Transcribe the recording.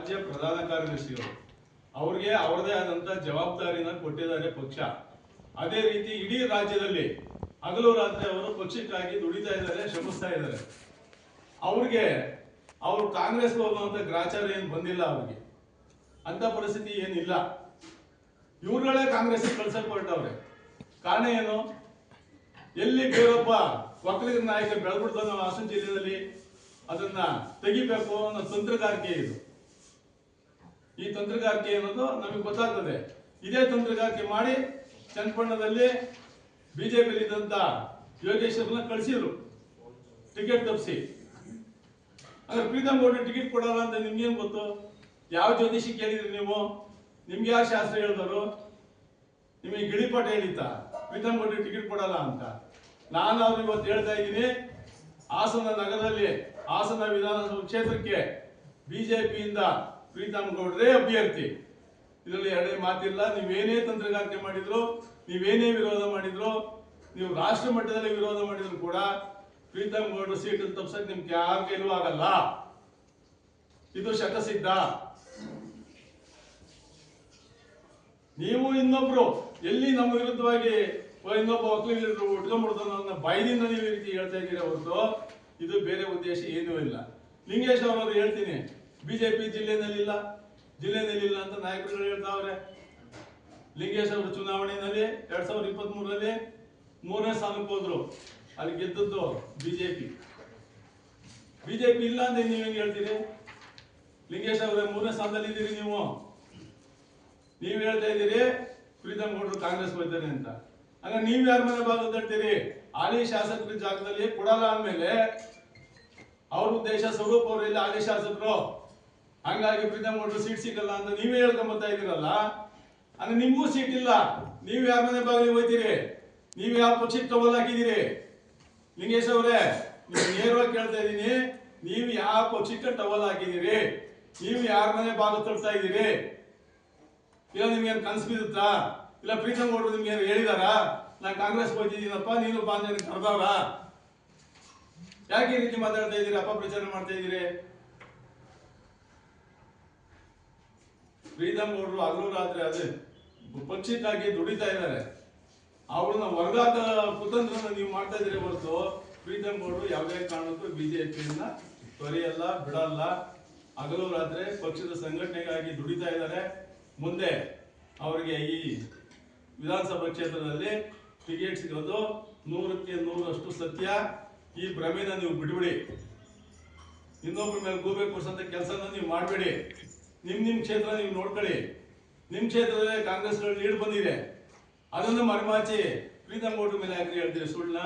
ರಾಜ್ಯ ಪ್ರಧಾನ ಕಾರ್ಯದರ್ಶಿಗಳು, ಅವ್ರಿಗೆ ಅವರದೇ ಆದಂತ ಜವಾಬ್ದಾರಿನ ಕೊಟ್ಟಿದ್ದಾರೆ ಪಕ್ಷ. ಅದೇ ರೀತಿ ಇಡೀ ರಾಜ್ಯದಲ್ಲಿ ಹಗಲು ರಾತ್ರಿ ಅವರು ಪಕ್ಷಕ್ಕಾಗಿ ದುಡಿತಾ ಇದ್ದಾರೆ, ಶ್ರಮಿಸ್ತಾ ಇದ್ದಾರೆ. ಅವ್ರಿಗೆ ಅವರು ಕಾಂಗ್ರೆಸ್ ಹೋಗುವಂತ ಗ್ರಾಚಾರ ಏನು ಬಂದಿಲ್ಲ, ಅವ್ರಿಗೆ ಅಂತ ಪರಿಸ್ಥಿತಿ ಏನಿಲ್ಲ. ಇವ್ರುಗಳೇ ಕಾಂಗ್ರೆಸ್ ಕಳ್ಸಲ್ಪಟ್ಟವ್ರೆ. ಕಾರಣ ಏನು? ಎಲ್ಲಿ ಬೇರೊಬ್ಬ ಒಕ್ಕಲಿಗರ ನಾಯಕ ಬೆಳೆದ್ಬಿಡ್ತಾನೋ ಹಾಸನ ಜಿಲ್ಲೆಯಲ್ಲಿ ಅದನ್ನ ತೆಗಿಬೇಕು ಅನ್ನೋ ತಂತ್ರಗಾರಿಕೆ ಇದು. ಈ ತಂತ್ರಗಾರಿಕೆ ಅನ್ನೋದು ನಮಗೆ ಗೊತ್ತಾಗ್ತದೆ. ಇದೇ ತಂತ್ರಗಾರಿಕೆ ಮಾಡಿ ಚನ್ನಪಟ್ಟಣದಲ್ಲಿ ಬಿಜೆಪಿ ಇದ್ದಂತ ಯೋಗೇಶ್ವರನ್ನ ಕಳಿಸಿದ್ರು, ಟಿಕೆಟ್ ತಪ್ಪಿಸಿ. ಅಂದ್ರೆ ಪ್ರೀತಮ್ ಗೌಡ್ರಿಗೆ ಟಿಕೆಟ್ ಕೊಡಲ್ಲ ಅಂತ ನಿಮ್ಗೇನು ಗೊತ್ತು? ಯಾವ ಜ್ಯೋತಿಷಿ ಕೇಳಿದ್ರಿ ನೀವು? ನಿಮ್ಗೆ ಯಾವ ಶಾಸ್ತ್ರ ಹೇಳಿದರು? ನಿಮಗೆ ಗಿಳಿಪಾಠ ಹೇಳಿತಾ ಪ್ರೀತಮ್ ಗೌಡ್ರಿಗೆ ಟಿಕೆಟ್ ಕೊಡಲ್ಲ ಅಂತ? ನಾನು ಅವ್ರು ಇವತ್ತು ಹೇಳ್ತಾ ಇದ್ದೀನಿ, ಹಾಸನ ನಗರದಲ್ಲಿ ಹಾಸನ ವಿಧಾನಸಭಾ ಕ್ಷೇತ್ರಕ್ಕೆ ಬಿಜೆಪಿಯಿಂದ ಪ್ರೀತಮ್ ಗೌಡ್ರೇ ಅಭ್ಯರ್ಥಿ. ಇದರಲ್ಲಿ ಎರಡನೇ ಮಾತಿಲ್ಲ. ನೀವೇನೇ ತಂತ್ರಗಾರಿಕೆ ಮಾಡಿದ್ರು, ನೀವೇನೇ ವಿರೋಧ ಮಾಡಿದ್ರು, ನೀವು ರಾಷ್ಟ್ರ ಮಟ್ಟದಲ್ಲಿ ವಿರೋಧ ಮಾಡಿದ್ರು ಕೂಡ ಪ್ರೀತಮ್ ಗೌಡ್ರ ಸೀಟ್ ತಪ್ಪಿಸಕ್ಕೆ ನಿಮ್ಗೆ ಯಾರ ಕೈಲೂ ಆಗಲ್ಲ. ಇದು ಶತಸಿದ್ಧ. ನೀವು ಇನ್ನೊಬ್ರು ಎಲ್ಲಿ ನಮ್ಮ ವಿರುದ್ಧವಾಗಿ ಇನ್ನೊಬ್ಬ ವಕೀಲರು ಉಟ್ಕೊಂಡ್ಬಿಡ್ತಾನ ಅನ್ನೋ ಭಯದಿಂದ ನೀವು ಈ ರೀತಿ ಹೇಳ್ತಾ ಇದ್ದೀರಾ ಹೊರತು ಇದು ಬೇರೆ ಉದ್ದೇಶ ಏನೂ ಇಲ್ಲ. ಲಿಂಗೇಶ್ ಅವರು ಹೇಳ್ತೀನಿ, ಬಿಜೆಪಿ ಜಿಲ್ಲೆನಲ್ಲಿಲ್ಲ ಅಂತ ನಾಯಕರುಗಳು ಹೇಳ್ತಾವ್ರೆ. ಲಿಂಗೇಶ್ ಅವರು ಚುನಾವಣೆಯಲ್ಲಿ 2023ರಲ್ಲಿ 3ನೇ ಸ್ಥಾನಕ್ಕೆ ಹೋದ್ರು, ಅಲ್ಲಿ ಗೆದ್ದದ್ದು ಬಿಜೆಪಿ ಇಲ್ಲ ಅಂತ ನೀವ್ ಹೆಂಗ್ ಹೇಳ್ತೀರಿ? ಲಿಂಗೇಶ್ ಅವರೇ 3ನೇ ಸ್ಥಾನದಲ್ಲಿ ಇದ್ದೀರಿ ನೀವು ಹೇಳ್ತಾ ಇದ್ದೀರಿ ಪ್ರೀತಮ್ ಗೌಡ್ರು ಕಾಂಗ್ರೆಸ್ ಹೋಗ್ತಾರೆ ಅಂತ. ಹಂಗ ನೀವ್ ಯಾರ ಮನೆ ಬಾಗಿಲು ತಟ್ತೀರಿ? ಹಾಲಿ ಶಾಸಕರ ಜಾಗದಲ್ಲಿ ಕೊಡಲ್ಲ ಅಂದ್ಮೇಲೆ ಅವ್ರ ಉದ್ದೇಶ ಸ್ವರೂಪ್ ಅವರು ಇಲ್ಲ ಹಾಲಿ ಶಾಸಕರು, ಹಂಗಾಗಿ ಪ್ರೀತಮ್ ಗೌಡ್ರು ಸೀಟ್ ಸಿಗಲ್ಲ ಅಂತ ನೀವೇ ಹೇಳ್ಕೊಂಬತ್ತಾ ಇದ್ದೀರಲ್ಲ. ಹಂಗ ನಿಮ್ಗೂ ಸೀಟ್ ಇಲ್ಲ, ನೀವ್ ಯಾರ ಮನೆ ಬಾಗಿಲಿಗೆ ಹೋಗ್ತೀರಿ? ನೀವ್ ಯಾವ ಪಕ್ಷಕ್ಕೆ ಟವಲ್ ಹಾಕಿದ್ದೀರಿ? ಲಿಂಗೇಶ್ ಅವರೇ, ನೀವು ನೇರವಾಗಿ ಕೇಳ್ತಾ ಇದ್ದೀನಿ, ನೀವು ಯಾವ ಪಕ್ಷಕ್ಕೆ ಟವಲ್ ಹಾಕಿದ್ದೀರಿ? ನೀವು ಯಾರ ಮನೆ ಬಾಗಿಲು ತಡ್ತಾ ಇದ್ದೀರಿ? ಇಲ್ಲ ನಿಮ್ಗೇನು ಕನಸು ಬಿದ್ದುತ್ತಾ? ಇಲ್ಲ ಪ್ರೀತಮ್ ಗೌಡ್ರು ನಿಮ್ಗೆ ಹೇಳಿದಾರ ನಾನು ಕಾಂಗ್ರೆಸ್ ಹೋಗ್ತಿದ್ದೀನಪ್ಪ ನೀನು ಬಾಂಧವ್ಯ ಕರೆದವ್ರ? ಯಾಕೆ ಈ ರೀತಿ ಮಾತಾಡ್ತಾ ಇದ್ದೀರಿ, ಅಪಪ್ರಚಾರ ಮಾಡ್ತಾ ಇದ್ದೀರಿ? ಪ್ರೀತಮ್ ಗೌಡ್ರು ಹಗಲು ರಾತ್ರಿ ಅದೇ ಪಕ್ಷಕ್ಕಾಗಿ ದುಡಿತಾ ಇದ್ದಾರೆ. ಅವ್ರನ್ನ ವರ್ಗಾದ ಕುತಂತ್ರನ ನೀವು ಮಾಡ್ತಾ ಇದ್ದೀರಿ ಹೊರತು ಪ್ರೀತಮ್ ಗೌಡ್ರು ಯಾವುದೇ ಕಾರಣಕ್ಕೂ ಬಿಜೆಪಿಯನ್ನ ತೊರೆಯಲ್ಲ, ಬಿಡಲ್ಲ. ಹಗಲು ರಾತ್ರಿ ಪಕ್ಷದ ಸಂಘಟನೆಗಾಗಿ ದುಡಿತಾ ಇದ್ದಾರೆ. ಮುಂದೆ ಅವರಿಗೆ ಈ ವಿಧಾನಸಭಾ ಕ್ಷೇತ್ರದಲ್ಲಿ ಟಿಕೆಟ್ ಸಿಗೋದು 100ಕ್ಕೆ 100ರಷ್ಟು ಸತ್ಯ. ಈ ಭ್ರಮೆನ ನೀವು ಬಿಡ್ಬಿಡಿ. ಇನ್ನೊಬ್ಬರ ಮೇಲೆ ಗೂಬೆ ಕೊಡ್ಸಂತ ಕೆಲಸನ ನೀವು ಮಾಡಬೇಡಿ. ನಿಮ್ ಕ್ಷೇತ್ರ ನೀವು ನೋಡ್ಕೊಳ್ಳಿ. ನಿಮ್ ಕ್ಷೇತ್ರದಲ್ಲಿ ಕಾಂಗ್ರೆಸ್ ಲೀಡ್ ಬಂದಿದೆ, ಅದನ್ನು ಮರೆಮಾಚಿ ಪ್ರೀತಮ್ ಗೌಡ್ರ ಮೇಲೆ ಯಾಕೆ ಹೇಳ್ತೀರಿ ಸುಳ್ಳ?